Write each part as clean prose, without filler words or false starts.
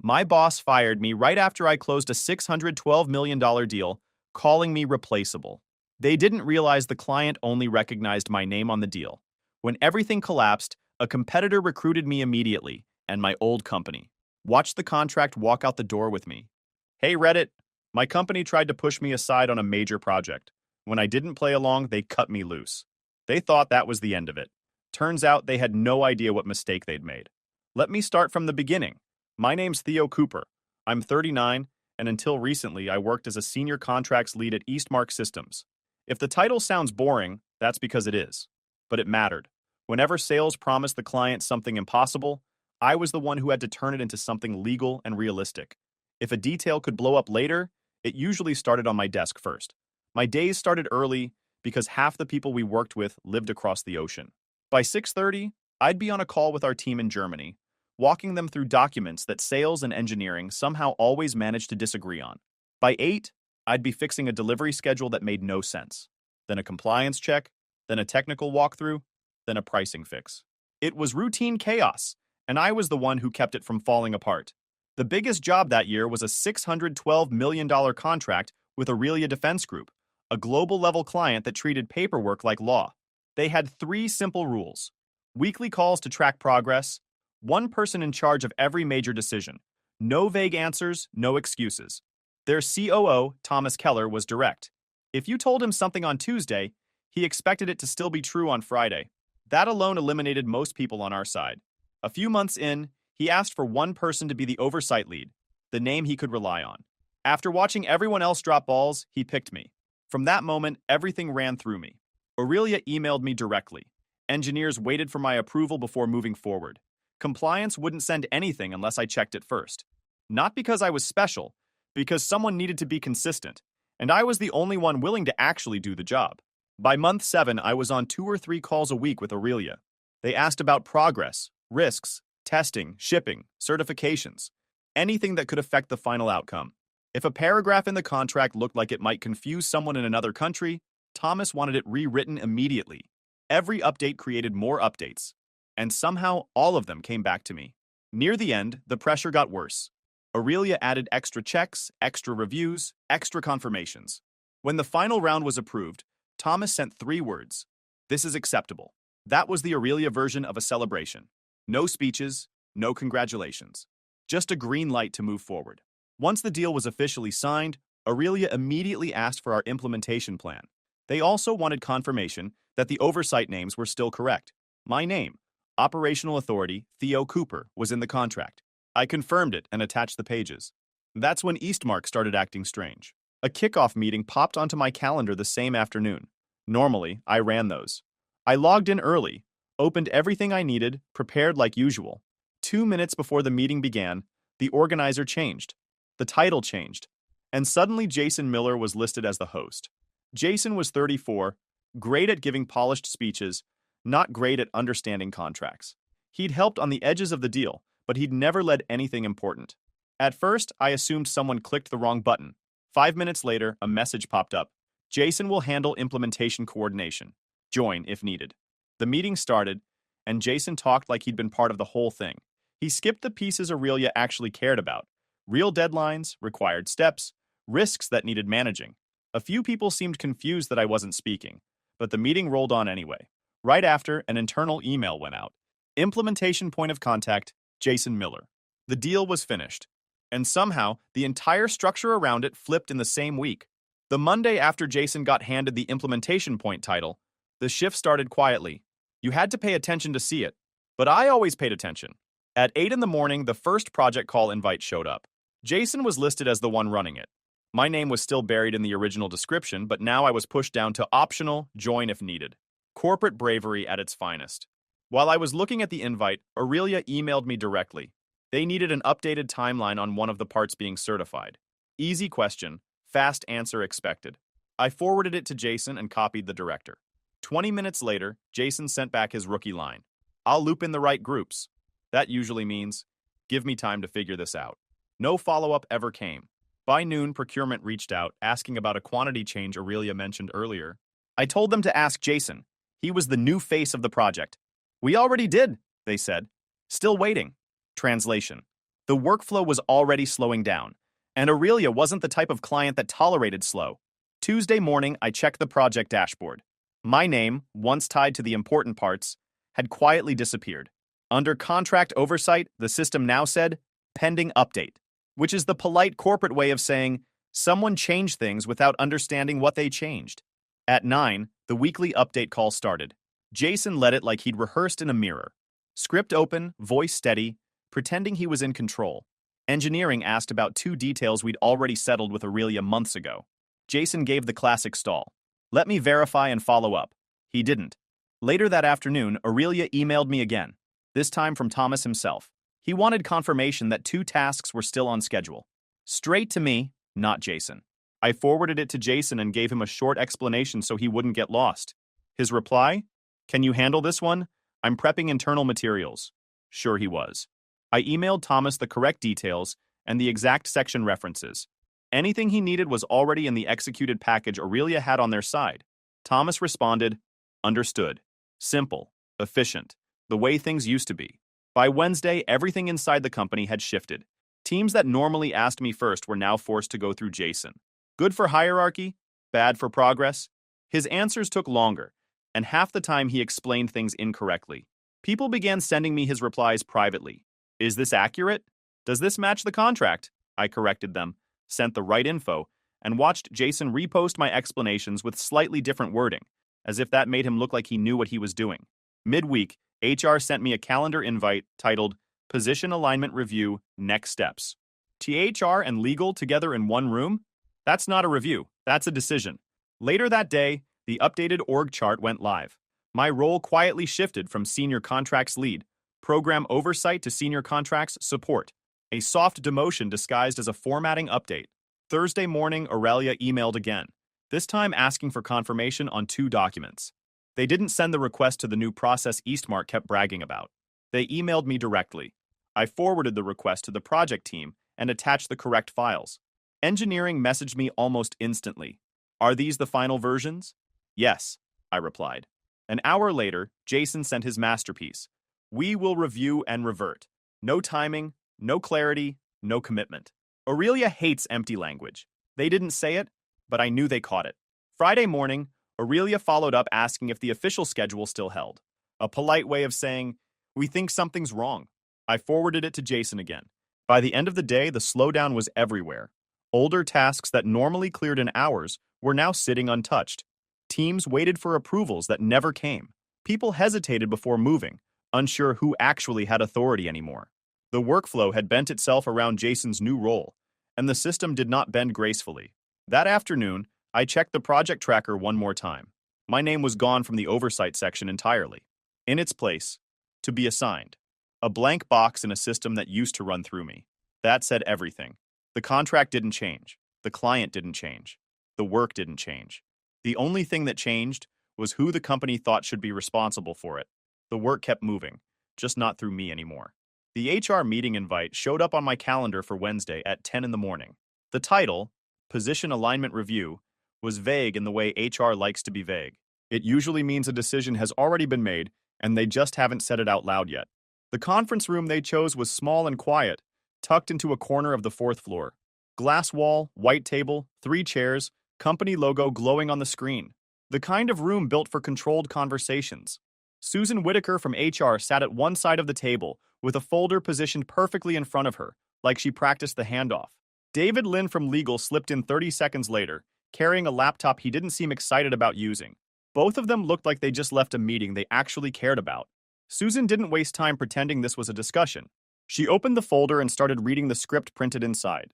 My boss fired me right after I closed a $612 million deal, calling me replaceable. They didn't realize the client only recognized my name on the deal. When everything collapsed, a competitor recruited me immediately, and my old company watched the contract walk out the door with me. Hey Reddit, my company tried to push me aside on a major project. When I didn't play along, they cut me loose. They thought that was the end of it. Turns out they had no idea what mistake they'd made. Let me start from the beginning. My name's Theo Cooper. I'm 39, and until recently, I worked as a senior contracts lead at Eastmark Systems. If the title sounds boring, that's because it is. But it mattered. Whenever sales promised the client something impossible, I was the one who had to turn it into something legal and realistic. If a detail could blow up later, it usually started on my desk first. My days started early because half the people we worked with lived across the ocean. By 6:30, I'd be on a call with our team in Germany, walking them through documents that sales and engineering somehow always managed to disagree on. By 8, I'd be fixing a delivery schedule that made no sense. Then a compliance check, then a technical walkthrough, then a pricing fix. It was routine chaos, and I was the one who kept it from falling apart. The biggest job that year was a $612 million contract with Aurelia Defense Group, a global-level client that treated paperwork like law. They had 3 simple rules: weekly calls to track progress, one person in charge of every major decision, no vague answers, no excuses. Their COO, Thomas Keller, was direct. If you told him something on Tuesday, he expected it to still be true on Friday. That alone eliminated most people on our side. A few months in, he asked for one person to be the oversight lead, the name he could rely on. After watching everyone else drop balls, he picked me. From that moment, everything ran through me. Aurelia emailed me directly. Engineers waited for my approval before moving forward. Compliance wouldn't send anything unless I checked it first. Not because I was special, because someone needed to be consistent, and I was the only one willing to actually do the job. By month 7, I was on 2 or 3 calls a week with Aurelia. They asked about progress, risks, testing, shipping, certifications, anything that could affect the final outcome. If a paragraph in the contract looked like it might confuse someone in another country, Thomas wanted it rewritten immediately. Every update created more updates, and somehow all of them came back to me. Near the end, the pressure got worse. Aurelia added extra checks, extra reviews, extra confirmations. When the final round was approved, Thomas sent 3 words: "This is acceptable." That was the Aurelia version of a celebration. No speeches, no congratulations. Just a green light to move forward. Once the deal was officially signed, Aurelia immediately asked for our implementation plan. They also wanted confirmation that the oversight names were still correct. My name, Operational Authority Theo Cooper, was in the contract. I confirmed it and attached the pages. That's when Eastmark started acting strange. A kickoff meeting popped onto my calendar the same afternoon. Normally, I ran those. I logged in early, opened everything I needed, prepared like usual. 2 minutes before the meeting began, the organizer changed. The title changed. And suddenly Jason Miller was listed as the host. Jason was 34, great at giving polished speeches, not great at understanding contracts. He'd helped on the edges of the deal, but he'd never led anything important. At first, I assumed someone clicked the wrong button. 5 minutes later, a message popped up. Jason will handle implementation coordination. Join if needed. The meeting started, and Jason talked like he'd been part of the whole thing. He skipped the pieces Aurelia actually cared about: real deadlines, required steps, risks that needed managing. A few people seemed confused that I wasn't speaking, but the meeting rolled on anyway. Right after, an internal email went out. Implementation point of contact, Jason Miller. The deal was finished, and somehow the entire structure around it flipped in the same week. The Monday after Jason got handed the implementation point title, the shift started quietly. You had to pay attention to see it, but I always paid attention. At 8 in the morning, the first project call invite showed up. Jason was listed as the one running it. My name was still buried in the original description, but now I was pushed down to optional, join if needed. Corporate bravery at its finest. While I was looking at the invite, Aurelia emailed me directly. They needed an updated timeline on one of the parts being certified. Easy question, fast answer expected. I forwarded it to Jason and copied the director. 20 minutes later, Jason sent back his rookie line: "I'll loop in the right groups." That usually means, "Give me time to figure this out." No follow-up ever came. By noon, procurement reached out, asking about a quantity change Aurelia mentioned earlier. I told them to ask Jason. He was the new face of the project. "We already did," they said. "Still waiting." Translation: The workflow was already slowing down, and Aurelia wasn't the type of client that tolerated slow. Tuesday morning, I checked the project dashboard. My name, once tied to the important parts, had quietly disappeared. Under contract oversight, the system now said, pending update, which is the polite corporate way of saying, someone changed things without understanding what they changed. At 9, the weekly update call started. Jason led it like he'd rehearsed in a mirror. Script open, voice steady, pretending he was in control. Engineering asked about 2 details we'd already settled with Aurelia months ago. Jason gave the classic stall. Let me verify and follow up. He didn't. Later that afternoon, Aurelia emailed me again, this time from Thomas himself. He wanted confirmation that 2 tasks were still on schedule. Straight to me, not Jason. I forwarded it to Jason and gave him a short explanation so he wouldn't get lost. His reply? Can you handle this one? I'm prepping internal materials. Sure he was. I emailed Thomas the correct details and the exact section references. Anything he needed was already in the executed package Aurelia had on their side. Thomas responded, understood. Simple, efficient, the way things used to be. By Wednesday, everything inside the company had shifted. Teams that normally asked me first were now forced to go through Jason. Good for hierarchy, bad for progress. His answers took longer, and half the time he explained things incorrectly. People began sending me his replies privately. Is this accurate? Does this match the contract? I corrected them, sent the right info, and watched Jason repost my explanations with slightly different wording, as if that made him look like he knew what he was doing. Midweek, HR sent me a calendar invite titled Position Alignment Review Next Steps. THR and legal together in one room? That's not a review, that's a decision. Later that day, the updated org chart went live. My role quietly shifted from senior contracts lead, program oversight to senior contracts support, a soft demotion disguised as a formatting update. Thursday morning, Aurelia emailed again, this time asking for confirmation on 2 documents. They didn't send the request to the new process Eastmark kept bragging about. They emailed me directly. I forwarded the request to the project team and attached the correct files. Engineering messaged me almost instantly. Are these the final versions? Yes, I replied. An hour later, Jason sent his masterpiece. We will review and revert. No timing, no clarity, no commitment. Aurelia hates empty language. They didn't say it, but I knew they caught it. Friday morning, Aurelia followed up asking if the official schedule still held. A polite way of saying, we think something's wrong. I forwarded it to Jason again. By the end of the day, the slowdown was everywhere. Older tasks that normally cleared in hours were now sitting untouched. Teams waited for approvals that never came. People hesitated before moving, unsure who actually had authority anymore. The workflow had bent itself around Jason's new role, and the system did not bend gracefully. That afternoon, I checked the project tracker one more time. My name was gone from the oversight section entirely. In its place, to be assigned, a blank box in a system that used to run through me. That said everything. The contract didn't change. The client didn't change. The work didn't change. The only thing that changed was who the company thought should be responsible for it. The work kept moving, just not through me anymore. The HR meeting invite showed up on my calendar for Wednesday at 10 in the morning. The title, Position Alignment Review, was vague in the way HR likes to be vague. It usually means a decision has already been made, and they just haven't said it out loud yet. The conference room they chose was small and quiet, tucked into a corner of the 4th floor. Glass wall, white table, 3 chairs, company logo glowing on the screen. The kind of room built for controlled conversations. Susan Whitaker from HR sat at one side of the table, with a folder positioned perfectly in front of her, like she practiced the handoff. David Lynn from legal slipped in 30 seconds later, carrying a laptop he didn't seem excited about using. Both of them looked like they just left a meeting they actually cared about. Susan didn't waste time pretending this was a discussion. She opened the folder and started reading the script printed inside.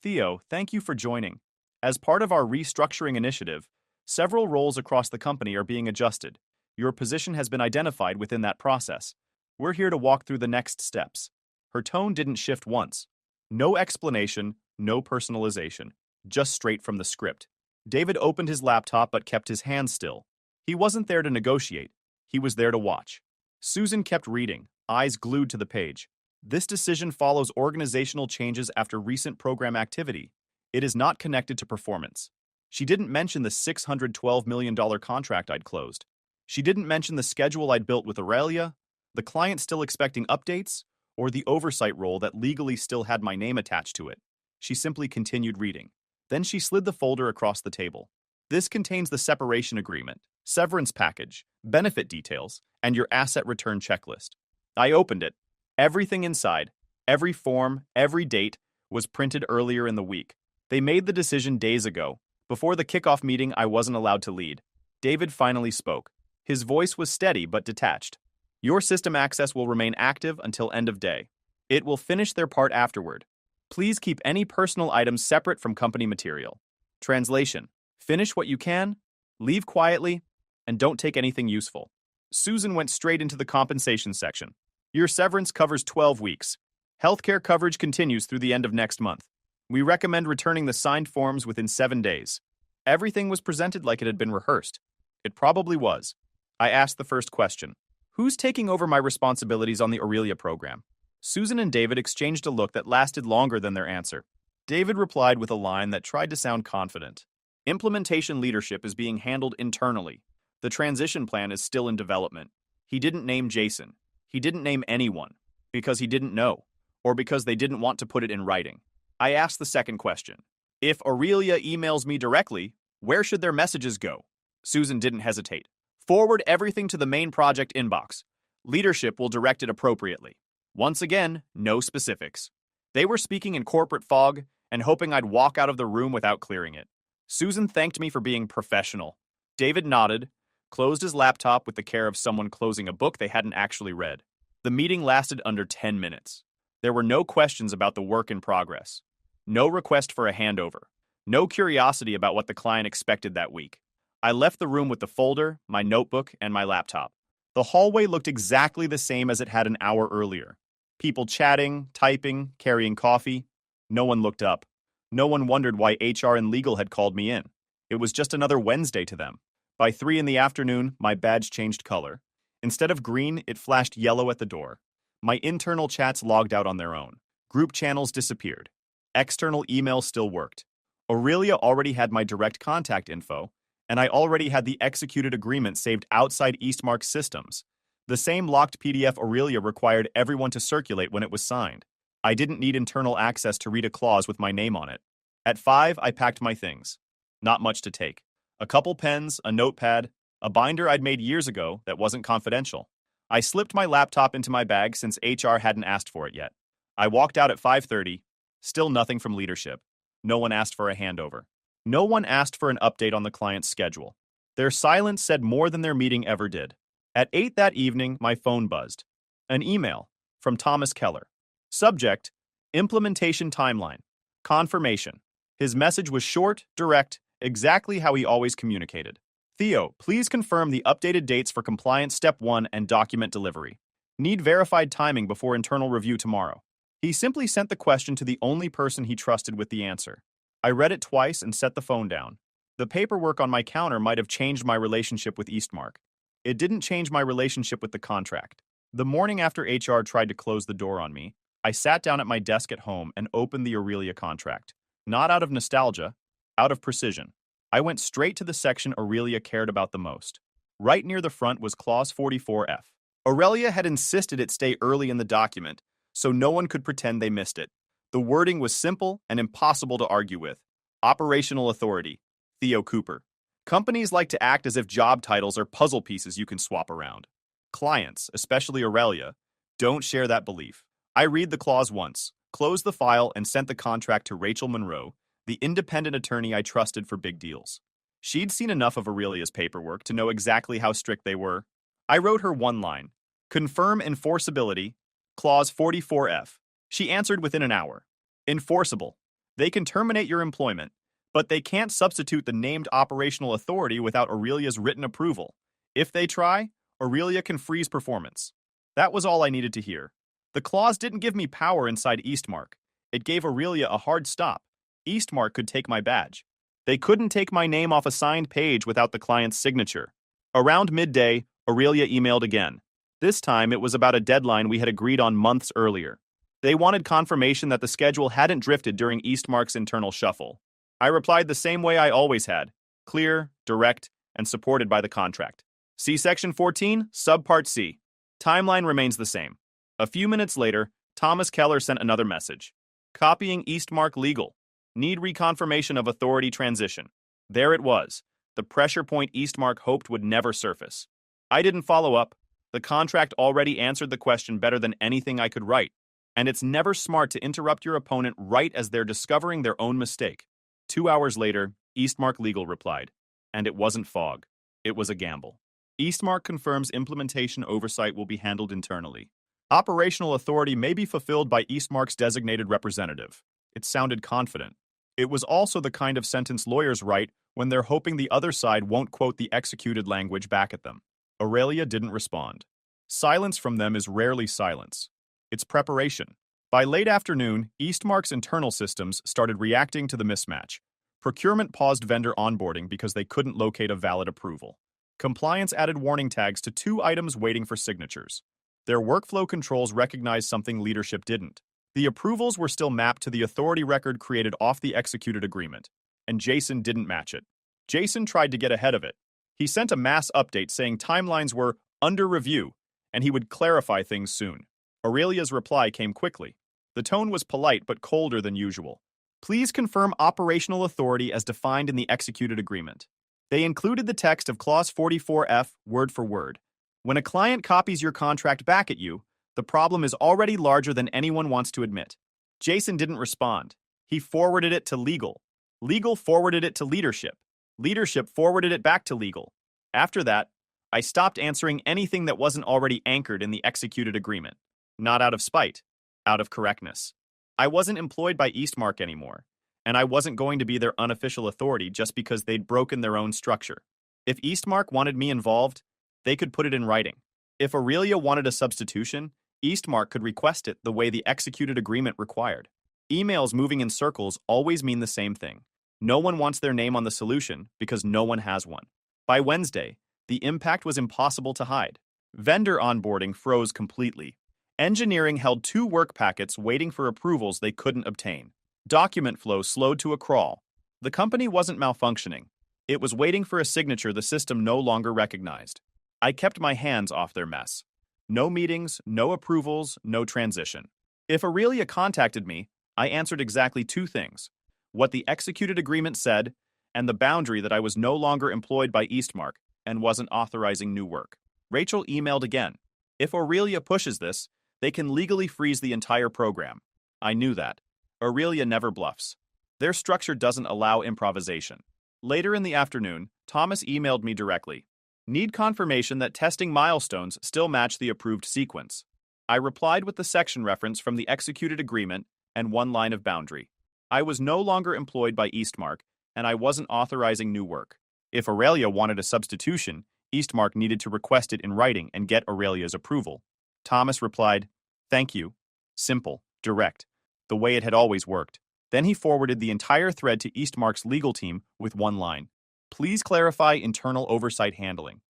Theo, thank you for joining. As part of our restructuring initiative, several roles across the company are being adjusted. Your position has been identified within that process. We're here to walk through the next steps. Her tone didn't shift once. No explanation, no personalization, just straight from the script. David opened his laptop but kept his hands still. He wasn't there to negotiate. He was there to watch. Susan kept reading, eyes glued to the page. This decision follows organizational changes after recent program activity. It is not connected to performance. She didn't mention the $612 million contract I'd closed. She didn't mention the schedule I'd built with Aurelia, the client still expecting updates, or the oversight role that legally still had my name attached to it. She simply continued reading. Then she slid the folder across the table. This contains the separation agreement, severance package, benefit details, and your asset return checklist. I opened it. Everything inside, every form, every date, was printed earlier in the week. They made the decision days ago. Before the kickoff meeting, I wasn't allowed to lead. David finally spoke. His voice was steady but detached. Your system access will remain active until end of day. It will finish their part afterward. Please keep any personal items separate from company material. Translation: finish what you can, leave quietly, and don't take anything useful. Susan went straight into the compensation section. Your severance covers 12 weeks. Healthcare coverage continues through the end of next month. We recommend returning the signed forms within 7 days. Everything was presented like it had been rehearsed. It probably was. I asked the first question. Who's taking over my responsibilities on the Aurelia program? Susan and David exchanged a look that lasted longer than their answer. David replied with a line that tried to sound confident. Implementation leadership is being handled internally. The transition plan is still in development. He didn't name Jason. He didn't name anyone. Because he didn't know. Or because they didn't want to put it in writing. I asked the second question. If Aurelia emails me directly, where should their messages go? Susan didn't hesitate. Forward everything to the main project inbox. Leadership will direct it appropriately. Once again, no specifics. They were speaking in corporate fog and hoping I'd walk out of the room without clearing it. Susan thanked me for being professional. David nodded, closed his laptop with the care of someone closing a book they hadn't actually read. The meeting lasted under 10 minutes. There were no questions about the work in progress. No request for a handover. No curiosity about what the client expected that week. I left the room with the folder, my notebook, and my laptop. The hallway looked exactly the same as it had an hour earlier. People chatting, typing, carrying coffee. No one looked up. No one wondered why HR and legal had called me in. It was just another Wednesday to them. By 3 in the afternoon, my badge changed color. Instead of green, it flashed yellow at the door. My internal chats logged out on their own. Group channels disappeared. External email still worked. Aurelia already had my direct contact info, and I already had the executed agreement saved outside Eastmark's systems. The same locked PDF Aurelia required everyone to circulate when it was signed. I didn't need internal access to read a clause with my name on it. At 5, I packed my things. Not much to take. A couple pens, a notepad, a binder I'd made years ago that wasn't confidential. I slipped my laptop into my bag since HR hadn't asked for it yet. I walked out at 5:30. Still nothing from leadership. No one asked for a handover. No one asked for an update on the client's schedule. Their silence said more than their meeting ever did. At 8 that evening, my phone buzzed. An email from Thomas Keller. Subject: Implementation Timeline. Confirmation. His message was short, direct, exactly how he always communicated. Theo, please confirm the updated dates for compliance step 1 and document delivery. Need verified timing before internal review tomorrow. He simply sent the question to the only person he trusted with the answer. I read it twice and set the phone down. The paperwork on my counter might have changed my relationship with Eastmark. It didn't change my relationship with the contract. The morning after HR tried to close the door on me, I sat down at my desk at home and opened the Aurelia contract. Not out of nostalgia, out of precision. I went straight to the section Aurelia cared about the most. Right near the front was Clause 44F. Aurelia had insisted it stay early in the document, so no one could pretend they missed it. The wording was simple and impossible to argue with. Operational authority. Theo Cooper. Companies like to act as if job titles are puzzle pieces you can swap around. Clients, especially Aurelia, don't share that belief. I read the clause once, closed the file, and sent the contract to Rachel Monroe, the independent attorney I trusted for big deals. She'd seen enough of Aurelia's paperwork to know exactly how strict they were. I wrote her one line. Confirm enforceability, clause 44F. She answered within an hour. Enforceable. They can terminate your employment, but they can't substitute the named operational authority without Aurelia's written approval. If they try, Aurelia can freeze performance. That was all I needed to hear. The clause didn't give me power inside Eastmark. It gave Aurelia a hard stop. Eastmark could take my badge. They couldn't take my name off a signed page without the client's signature. Around midday, Aurelia emailed again. This time, it was about a deadline we had agreed on months earlier. They wanted confirmation that the schedule hadn't drifted during Eastmark's internal shuffle. I replied the same way I always had, clear, direct, and supported by the contract. See Section 14, Subpart C. Timeline remains the same. A few minutes later, Thomas Keller sent another message. Copying Eastmark legal. Need reconfirmation of authority transition. There it was, the pressure point Eastmark hoped would never surface. I didn't follow up. The contract already answered the question better than anything I could write. And it's never smart to interrupt your opponent right as they're discovering their own mistake. 2 hours later, Eastmark Legal replied. And it wasn't fog. It was a gamble. Eastmark confirms implementation oversight will be handled internally. Operational authority may be fulfilled by Eastmark's designated representative. It sounded confident. It was also the kind of sentence lawyers write when they're hoping the other side won't quote the executed language back at them. Aurelia didn't respond. Silence from them is rarely silence. It's preparation. By late afternoon, Eastmark's internal systems started reacting to the mismatch. Procurement paused vendor onboarding because they couldn't locate a valid approval. Compliance added warning tags to 2 items waiting for signatures. Their workflow controls recognized something leadership didn't. The approvals were still mapped to the authority record created off the executed agreement, and Jason didn't match it. Jason tried to get ahead of it. He sent a mass update saying timelines were under review, and he would clarify things soon. Aurelia's reply came quickly. The tone was polite but colder than usual. Please confirm operational authority as defined in the executed agreement. They included the text of Clause 44F word for word. When a client copies your contract back at you, the problem is already larger than anyone wants to admit. Jason didn't respond. He forwarded it to legal. Legal forwarded it to leadership. Leadership forwarded it back to legal. After that, I stopped answering anything that wasn't already anchored in the executed agreement. Not out of spite, out of correctness. I wasn't employed by Eastmark anymore, and I wasn't going to be their unofficial authority just because they'd broken their own structure. If Eastmark wanted me involved, they could put it in writing. If Aurelia wanted a substitution, Eastmark could request it the way the executed agreement required. Emails moving in circles always mean the same thing. No one wants their name on the solution because no one has one. By Wednesday, the impact was impossible to hide. Vendor onboarding froze completely. Engineering held 2 work packets waiting for approvals they couldn't obtain. Document flow slowed to a crawl. The company wasn't malfunctioning. It was waiting for a signature the system no longer recognized. I kept my hands off their mess. No meetings, no approvals, no transition. If Aurelia contacted me, I answered exactly 2 things. What the executed agreement said, and the boundary that I was no longer employed by Eastmark and wasn't authorizing new work. Rachel emailed again. If Aurelia pushes this, they can legally freeze the entire program. I knew that. Aurelia never bluffs. Their structure doesn't allow improvisation. Later in the afternoon, Thomas emailed me directly. Need confirmation that testing milestones still match the approved sequence. I replied with the section reference from the executed agreement and 1 line of boundary. I was no longer employed by Eastmark, and I wasn't authorizing new work. If Aurelia wanted a substitution, Eastmark needed to request it in writing and get Aurelia's approval. Thomas replied, "Thank you." Simple, direct, the way it had always worked. Then he forwarded the entire thread to Eastmark's legal team with 1 line. Please clarify internal oversight handling.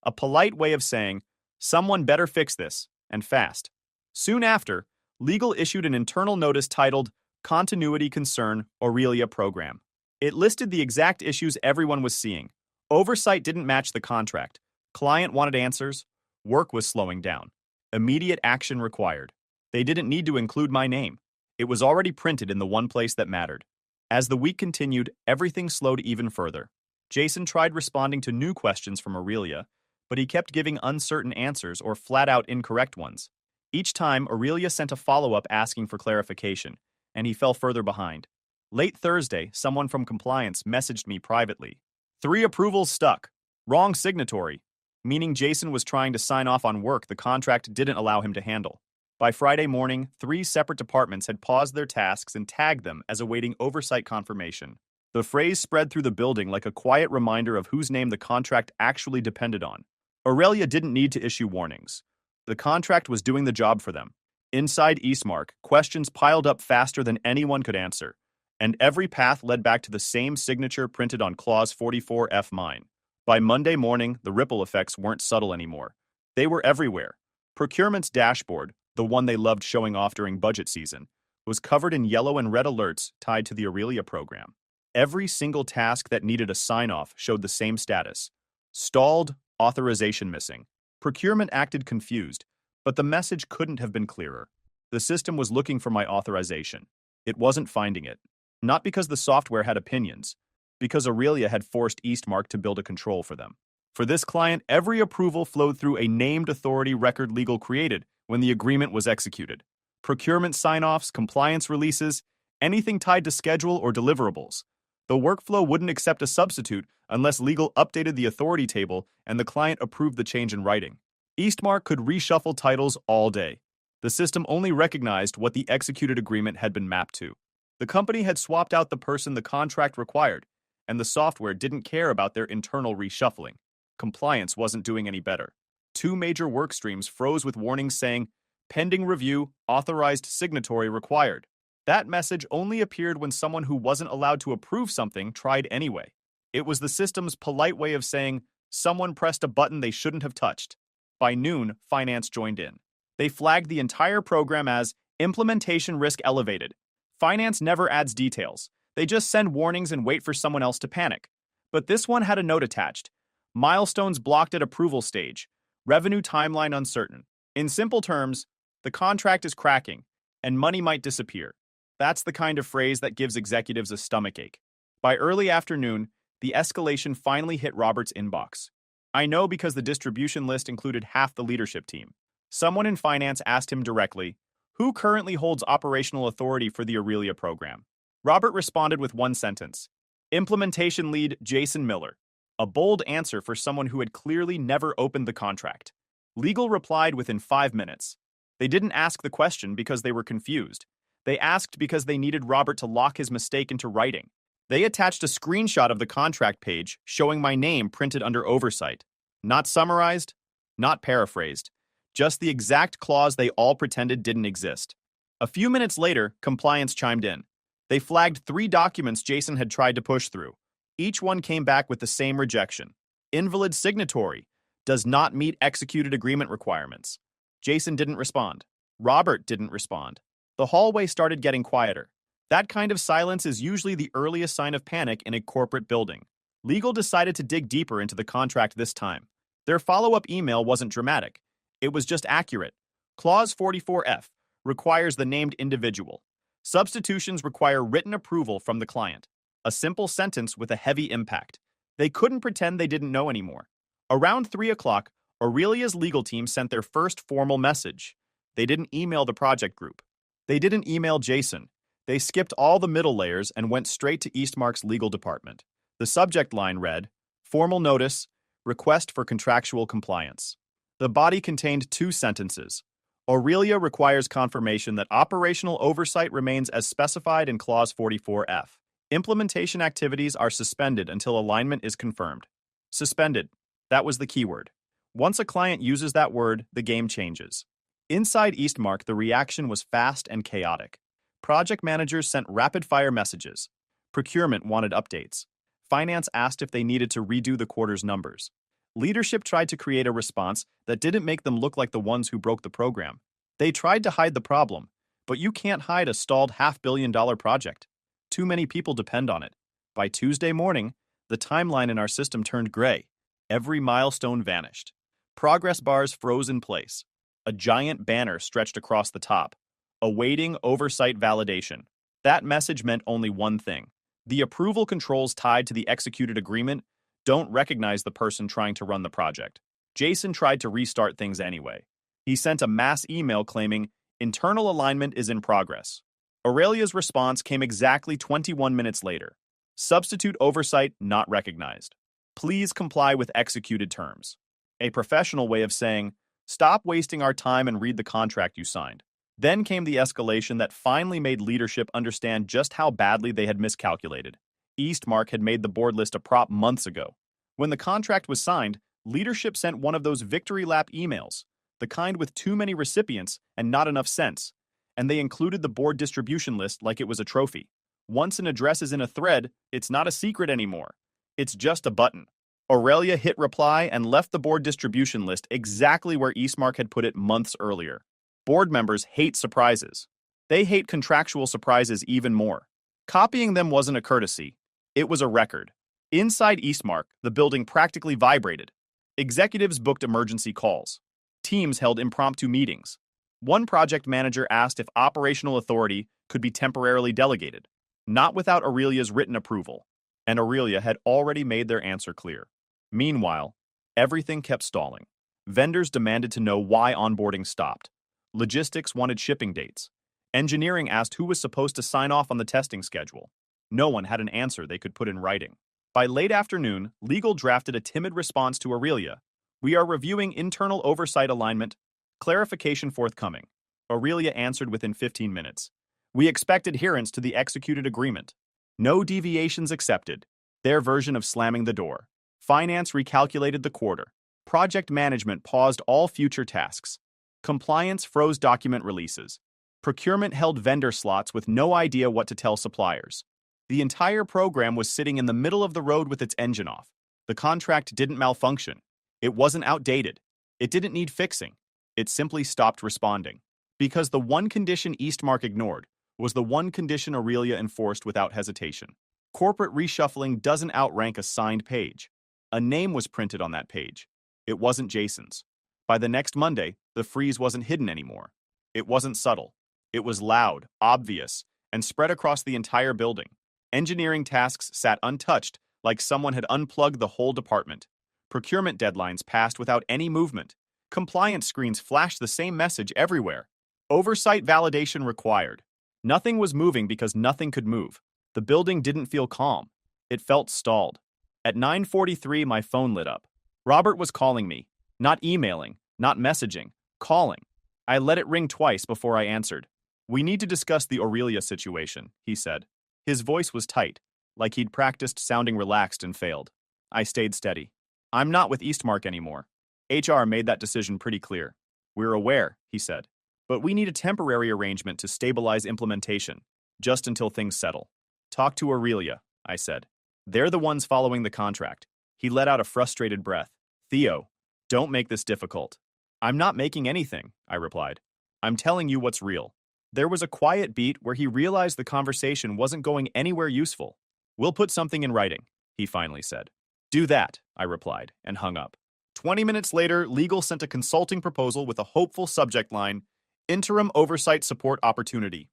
A polite way of saying, someone better fix this, and fast. Soon after, legal issued an internal notice titled Continuity Concern Aurelia Program. It listed the exact issues everyone was seeing. Oversight didn't match the contract. Client wanted answers. Work was slowing down. Immediate action required. They didn't need to include my name. It was already printed in the one place that mattered. As the week continued, everything slowed even further. Jason tried responding to new questions from Aurelia, but he kept giving uncertain answers or flat-out incorrect ones. Each time, Aurelia sent a follow-up asking for clarification, and he fell further behind. Late Thursday, someone from compliance messaged me privately. 3 approvals stuck. Wrong signatory. Meaning Jason was trying to sign off on work the contract didn't allow him to handle. By Friday morning, 3 separate departments had paused their tasks and tagged them as awaiting oversight confirmation. The phrase spread through the building like a quiet reminder of whose name the contract actually depended on. Aurelia didn't need to issue warnings. The contract was doing the job for them. Inside Eastmark, questions piled up faster than anyone could answer, and every path led back to the same signature printed on Clause 44F mine. By Monday morning, the ripple effects weren't subtle anymore. They were everywhere. Procurement's dashboard, the one they loved showing off during budget season, was covered in yellow and red alerts tied to the Aurelia program. Every single task that needed a sign-off showed the same status. Stalled, authorization missing. Procurement acted confused, but the message couldn't have been clearer. The system was looking for my authorization. It wasn't finding it. Not because the software had opinions, because Aurelia had forced Eastmark to build a control for them. For this client, every approval flowed through a named authority record legal created when the agreement was executed. Procurement sign-offs, compliance releases, anything tied to schedule or deliverables. The workflow wouldn't accept a substitute unless legal updated the authority table and the client approved the change in writing. Eastmark could reshuffle titles all day. The system only recognized what the executed agreement had been mapped to. The company had swapped out the person the contract required, and the software didn't care about their internal reshuffling. Compliance wasn't doing any better. 2 major work streams froze with warnings saying, "Pending review, authorized signatory required." That message only appeared when someone who wasn't allowed to approve something tried anyway. It was the system's polite way of saying, someone pressed a button they shouldn't have touched. By noon, finance joined in. They flagged the entire program as implementation risk elevated. Finance never adds details. They just send warnings and wait for someone else to panic. But this one had a note attached. Milestones blocked at approval stage. Revenue timeline uncertain. In simple terms, the contract is cracking, and money might disappear. That's the kind of phrase that gives executives a stomachache. By early afternoon, the escalation finally hit Robert's inbox. I know because the distribution list included half the leadership team. Someone in finance asked him directly, "Who currently holds operational authority for the Aurelia program?" Robert responded with one sentence, "Implementation lead Jason Miller." A bold answer for someone who had clearly never opened the contract. Legal replied within 5 minutes. They didn't ask the question because they were confused. They asked because they needed Robert to lock his mistake into writing. They attached a screenshot of the contract page showing my name printed under oversight. Not summarized, not paraphrased. Just the exact clause they all pretended didn't exist. A few minutes later, compliance chimed in. They flagged 3 documents Jason had tried to push through. Each one came back with the same rejection. Invalid signatory. Does not meet executed agreement requirements. Jason didn't respond. Robert didn't respond. The hallway started getting quieter. That kind of silence is usually the earliest sign of panic in a corporate building. Legal decided to dig deeper into the contract this time. Their follow-up email wasn't dramatic. It was just accurate. Clause 44F requires the named individual. Substitutions require written approval from the client. A simple sentence with a heavy impact. They couldn't pretend they didn't know anymore. Around 3 o'clock, Aurelia's legal team sent their first formal message. They didn't email the project group. They didn't email Jason. They skipped all the middle layers and went straight to Eastmark's legal department. The subject line read, "Formal notice, request for contractual compliance." The body contained 2 sentences. Aurelia requires confirmation that operational oversight remains as specified in Clause 44F. Implementation activities are suspended until alignment is confirmed. Suspended. That was the keyword. Once a client uses that word, the game changes. Inside Eastmark, the reaction was fast and chaotic. Project managers sent rapid-fire messages. Procurement wanted updates. Finance asked if they needed to redo the quarter's numbers. Leadership tried to create a response that didn't make them look like the ones who broke the program. They tried to hide the problem, but you can't hide a stalled $500 million project. Too many people depend on it. By Tuesday morning, the timeline in our system turned gray. Every milestone vanished. Progress bars froze in place. A giant banner stretched across the top. Awaiting oversight validation. That message meant only one thing. The approval controls tied to the executed agreement don't recognize the person trying to run the project. Jason tried to restart things anyway. He sent a mass email claiming, "Internal alignment is in progress." Aurelia's response came exactly 21 minutes later. Substitute oversight not recognized. Please comply with executed terms. A professional way of saying, stop wasting our time and read the contract you signed. Then came the escalation that finally made leadership understand just how badly they had miscalculated. Eastmark had made the board list a prop months ago. When the contract was signed, leadership sent one of those victory lap emails, the kind with too many recipients and not enough sense, and they included the board distribution list like it was a trophy. Once an address is in a thread, it's not a secret anymore. It's just a button. Aurelia hit reply and left the board distribution list exactly where Eastmark had put it months earlier. Board members hate surprises. They hate contractual surprises even more. Copying them wasn't a courtesy. It was a record. Inside Eastmark, the building practically vibrated. Executives booked emergency calls. Teams held impromptu meetings. One project manager asked if operational authority could be temporarily delegated, not without Aurelia's written approval, and Aurelia had already made their answer clear. Meanwhile, everything kept stalling. Vendors demanded to know why onboarding stopped. Logistics wanted shipping dates. Engineering asked who was supposed to sign off on the testing schedule. No one had an answer they could put in writing. By late afternoon, legal drafted a timid response to Aurelia. "We are reviewing internal oversight alignment. Clarification forthcoming." Aurelia answered within 15 minutes. "We expect adherence to the executed agreement. No deviations accepted." Their version of slamming the door. Finance recalculated the quarter. Project management paused all future tasks. Compliance froze document releases. Procurement held vendor slots with no idea what to tell suppliers. The entire program was sitting in the middle of the road with its engine off. The contract didn't malfunction. It wasn't outdated. It didn't need fixing. It simply stopped responding. Because the one condition Eastmark ignored was the one condition Aurelia enforced without hesitation. Corporate reshuffling doesn't outrank a signed page. A name was printed on that page. It wasn't Jason's. By the next Monday, the freeze wasn't hidden anymore. It wasn't subtle. It was loud, obvious, and spread across the entire building. Engineering tasks sat untouched, like someone had unplugged the whole department. Procurement deadlines passed without any movement. Compliance screens flashed the same message everywhere. Oversight validation required. Nothing was moving because nothing could move. The building didn't feel calm. It felt stalled. At 9:43, my phone lit up. Robert was calling me. Not emailing, not messaging, calling. I let it ring twice before I answered. "We need to discuss the Aurelia situation," he said. His voice was tight, like he'd practiced sounding relaxed and failed. I stayed steady. "I'm not with Eastmark anymore. HR made that decision pretty clear." "We're aware," he said. "But we need a temporary arrangement to stabilize implementation, just until things settle." "Talk to Aurelia," I said. "They're the ones following the contract." He let out a frustrated breath. "Theo, don't make this difficult." "I'm not making anything," I replied. "I'm telling you what's real." There was a quiet beat where he realized the conversation wasn't going anywhere useful. "We'll put something in writing," he finally said. "Do that," I replied, and hung up. 20 minutes later, legal sent a consulting proposal with a hopeful subject line, "Interim Oversight Support Opportunity."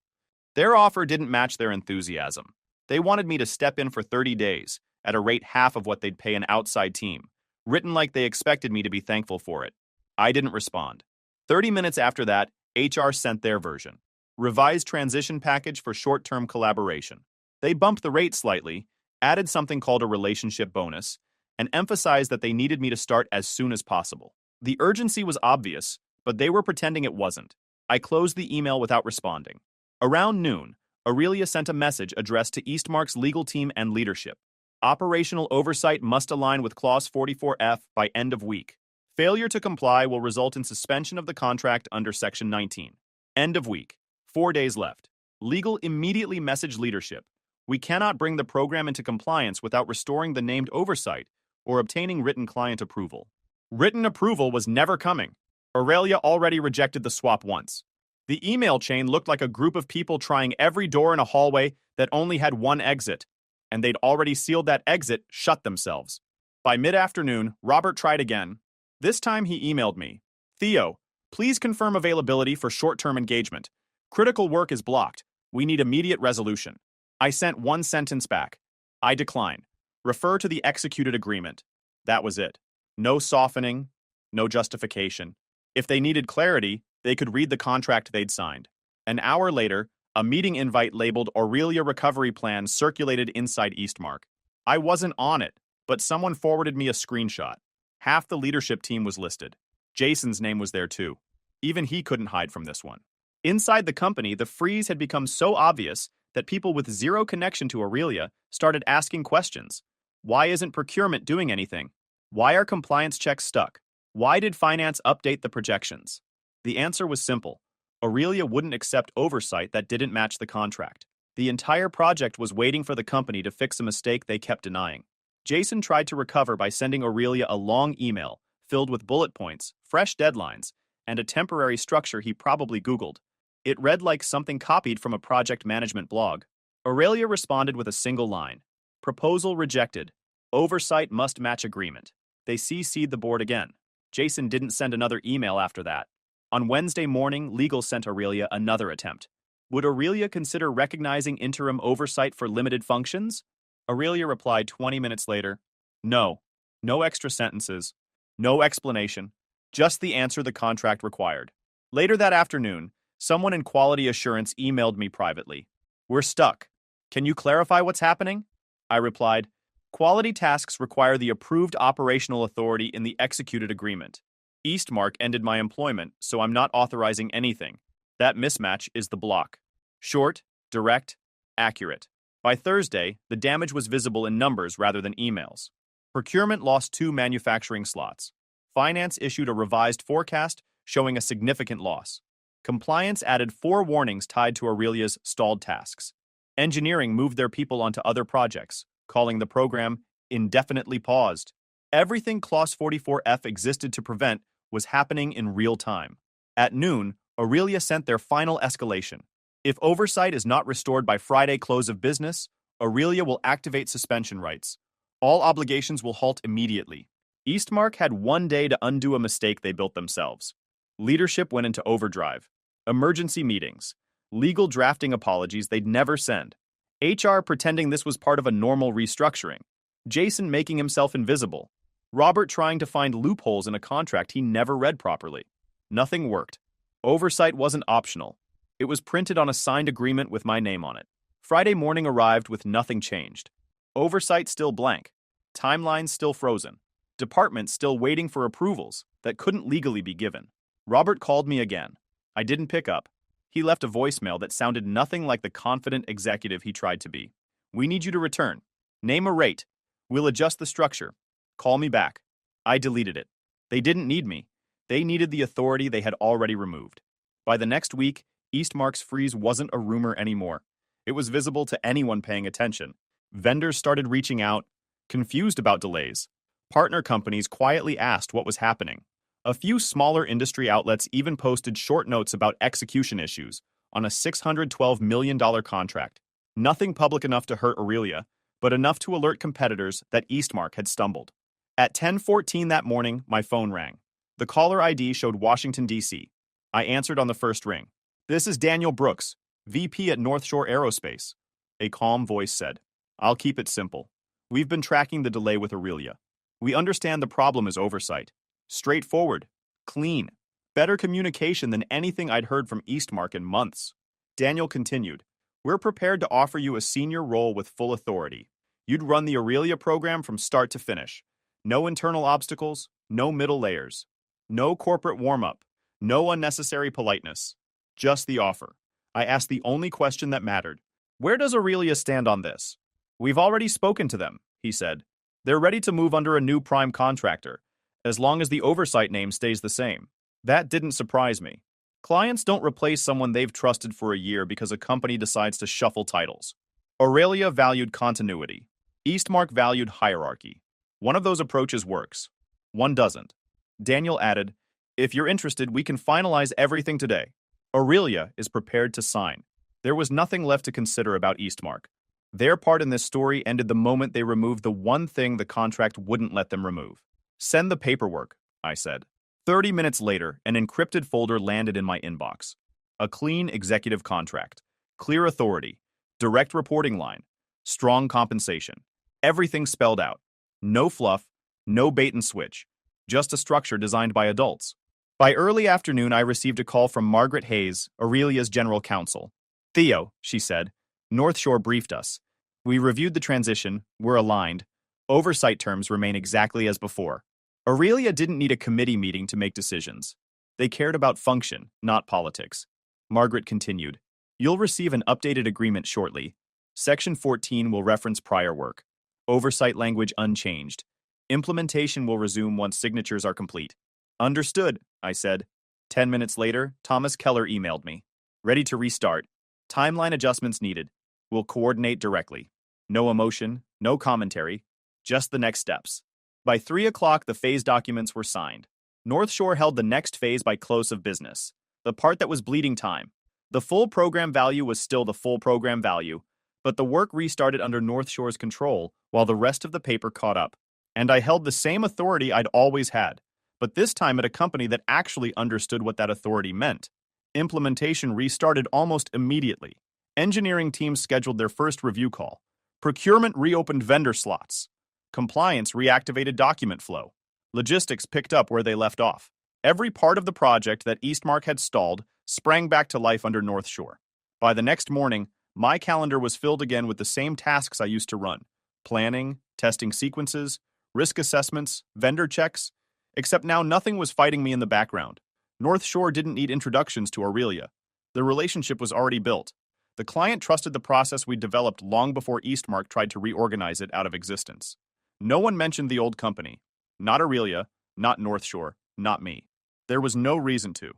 Their offer didn't match their enthusiasm. They wanted me to step in for 30 days, at a rate half of what they'd pay an outside team, written like they expected me to be thankful for it. I didn't respond. 30 minutes after that, HR sent their version. Revised transition package for short-term collaboration. They bumped the rate slightly, added something called a relationship bonus, and emphasized that they needed me to start as soon as possible. The urgency was obvious, but they were pretending it wasn't. I closed the email without responding. Around noon, Aurelia sent a message addressed to Eastmark's legal team and leadership. Operational oversight must align with Clause 44F by end of week. Failure to comply will result in suspension of the contract under Section 19. End of week. 4 days left. Legal immediately messaged leadership. "We cannot bring the program into compliance without restoring the named oversight or obtaining written client approval." Written approval was never coming. Aurelia already rejected the swap once. The email chain looked like a group of people trying every door in a hallway that only had one exit, and they'd already sealed that exit shut themselves. By mid-afternoon, Robert tried again. This time he emailed me. "Theo, please confirm availability for short-term engagement. Critical work is blocked. We need immediate resolution." I sent one sentence back. "I decline. Refer to the executed agreement." That was it. No softening, no justification. If they needed clarity, they could read the contract they'd signed. An hour later, a meeting invite labeled Aurelia Recovery Plan circulated inside Eastmark. I wasn't on it, but someone forwarded me a screenshot. Half the leadership team was listed. Jason's name was there too. Even he couldn't hide from this one. Inside the company, the freeze had become so obvious that people with zero connection to Aurelia started asking questions. Why isn't procurement doing anything? Why are compliance checks stuck? Why did finance update the projections? The answer was simple. Aurelia wouldn't accept oversight that didn't match the contract. The entire project was waiting for the company to fix a mistake they kept denying. Jason tried to recover by sending Aurelia a long email filled with bullet points, fresh deadlines, and a temporary structure he probably Googled. It read like something copied from a project management blog. Aurelia responded with a single line. "Proposal rejected. Oversight must match agreement." They CC'd the board again. Jason didn't send another email after that. On Wednesday morning, legal sent Aurelia another attempt. Would Aurelia consider recognizing interim oversight for limited functions? Aurelia replied 20 minutes later, no. No extra sentences. No explanation. Just the answer the contract required. Later that afternoon, someone in quality assurance emailed me privately. We're stuck. Can you clarify what's happening? I replied, quality tasks require the approved operational authority in the executed agreement. Eastmark ended my employment, so I'm not authorizing anything. That mismatch is the block. Short, direct, accurate. By Thursday, the damage was visible in numbers rather than emails. Procurement lost 2 manufacturing slots. Finance issued a revised forecast showing a significant loss. Compliance added 4 warnings tied to Aurelia's stalled tasks. Engineering moved their people onto other projects, calling the program indefinitely paused. Everything Clause 44F existed to prevent was happening in real time. At noon, Aurelia sent their final escalation. If oversight is not restored by Friday close of business, Aurelia will activate suspension rights. All obligations will halt immediately. Eastmark had 1 day to undo a mistake they built themselves. Leadership went into overdrive. Emergency meetings. Legal drafting apologies they'd never send. HR pretending this was part of a normal restructuring. Jason making himself invisible. Robert trying to find loopholes in a contract he never read properly. Nothing worked. Oversight wasn't optional. It was printed on a signed agreement with my name on it. Friday morning arrived with nothing changed. Oversight still blank. Timelines still frozen. Departments still waiting for approvals that couldn't legally be given. Robert called me again. I didn't pick up. He left a voicemail that sounded nothing like the confident executive he tried to be. We need you to return. Name a rate. We'll adjust the structure. Call me back. I deleted it. They didn't need me. They needed the authority they had already removed. By the next week, Eastmark's freeze wasn't a rumor anymore. It was visible to anyone paying attention. Vendors started reaching out, confused about delays. Partner companies quietly asked what was happening. A few smaller industry outlets even posted short notes about execution issues on a $612 million contract. Nothing public enough to hurt Aurelia, but enough to alert competitors that Eastmark had stumbled. At 10:14 that morning, my phone rang. The caller ID showed Washington, D.C. I answered on the first ring. This is Daniel Brooks, VP at North Shore Aerospace. A calm voice said, I'll keep it simple. We've been tracking the delay with Aurelia. We understand the problem is oversight. Straightforward, clean, better communication than anything I'd heard from Eastmark in months. Daniel continued, we're prepared to offer you a senior role with full authority. You'd run the Aurelia program from start to finish. No internal obstacles, no middle layers. No corporate warm-up, no unnecessary politeness. Just the offer. I asked the only question that mattered. Where does Aurelia stand on this? We've already spoken to them, he said. They're ready to move under a new prime contractor, as long as the oversight name stays the same. That didn't surprise me. Clients don't replace someone they've trusted for a year because a company decides to shuffle titles. Aurelia valued continuity. Eastmark valued hierarchy. One of those approaches works. One doesn't. Daniel added, if you're interested, we can finalize everything today. Aurelia is prepared to sign. There was nothing left to consider about Eastmark. Their part in this story ended the moment they removed the one thing the contract wouldn't let them remove. Send the paperwork, I said. 30 minutes later, an encrypted folder landed in my inbox. A clean executive contract. Clear authority. Direct reporting line. Strong compensation. Everything spelled out. No fluff. No bait and switch. Just a structure designed by adults. By early afternoon, I received a call from Margaret Hayes, Aurelia's general counsel. Theo, she said, North Shore briefed us. We reviewed the transition, we're aligned. Oversight terms remain exactly as before. Aurelia didn't need a committee meeting to make decisions. They cared about function, not politics. Margaret continued. You'll receive an updated agreement shortly. Section 14 will reference prior work. Oversight language unchanged. Implementation will resume once signatures are complete. Understood, I said. 10 minutes later, Thomas Keller emailed me. Ready to restart. Timeline adjustments needed. We'll coordinate directly. No emotion, no commentary, just the next steps. By 3 o'clock, the phase documents were signed. North Shore held the next phase by close of business, the part that was bleeding time. The full program value was still the full program value, but the work restarted under North Shore's control while the rest of the paper caught up. And I held the same authority I'd always had. but this time at a company that actually understood what that authority meant. Implementation restarted almost immediately. Engineering teams scheduled their first review call. Procurement reopened vendor slots. Compliance reactivated document flow. Logistics picked up where they left off. Every part of the project that Eastmark had stalled sprang back to life under North Shore. By the next morning, my calendar was filled again with the same tasks I used to run: planning, testing sequences, risk assessments, vendor checks, except now nothing was fighting me in the background. North Shore didn't need introductions to Aurelia. The relationship was already built. The client trusted the process we'd developed long before Eastmark tried to reorganize it out of existence. No one mentioned the old company. Not Aurelia, not North Shore, not me. There was no reason to.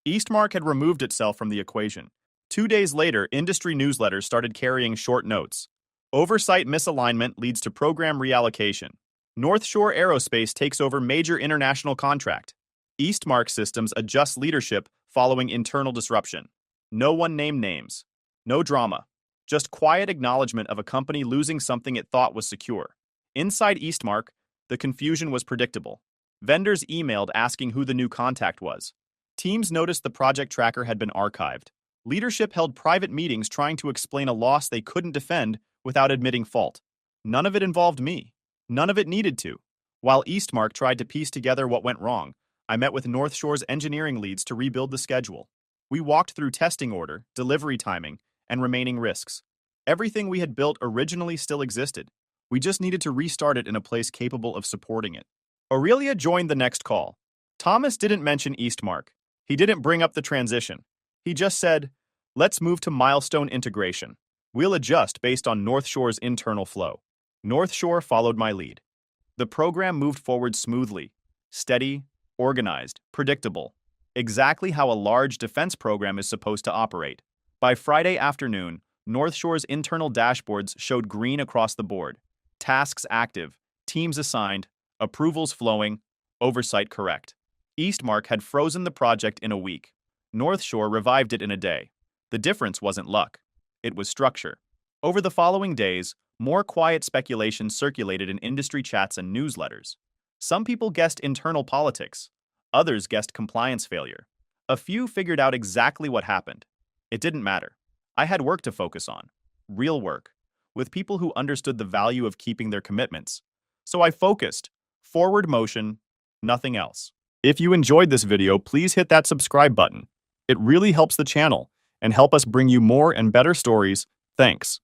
Eastmark had removed itself from the equation. 2 days later, industry newsletters started carrying short notes. Oversight misalignment leads to program reallocation. North Shore Aerospace takes over major international contract. Eastmark Systems adjusts leadership following internal disruption. No one named names. No drama. Just quiet acknowledgement of a company losing something it thought was secure. Inside Eastmark, the confusion was predictable. Vendors emailed asking who the new contact was. Teams noticed the project tracker had been archived. Leadership held private meetings trying to explain a loss they couldn't defend without admitting fault. None of it involved me. None of it needed to. While Eastmark tried to piece together what went wrong, I met with North Shore's engineering leads to rebuild the schedule. We walked through testing order, delivery timing, and remaining risks. Everything we had built originally still existed. We just needed to restart it in a place capable of supporting it. Aurelia joined the next call. Thomas didn't mention Eastmark. He didn't bring up the transition. He just said, "Let's move to milestone integration. We'll adjust based on North Shore's internal flow." North Shore followed my lead. The program moved forward smoothly, steady, organized, predictable, exactly how a large defense program is supposed to operate. By Friday afternoon, North Shore's internal dashboards showed green across the board. Tasks active, teams assigned, approvals flowing, oversight correct. Eastmark had frozen the project in a week. North Shore revived it in a day. The difference wasn't luck. It was structure. Over the following days, more quiet speculation circulated in industry chats and newsletters. Some people guessed internal politics. Others guessed compliance failure. A few figured out exactly what happened. It didn't matter. I had work to focus on. Real work. With people who understood the value of keeping their commitments. So I focused. Forward motion, nothing else. If you enjoyed this video, please hit that subscribe button. It really helps the channel and help us bring you more and better stories. Thanks.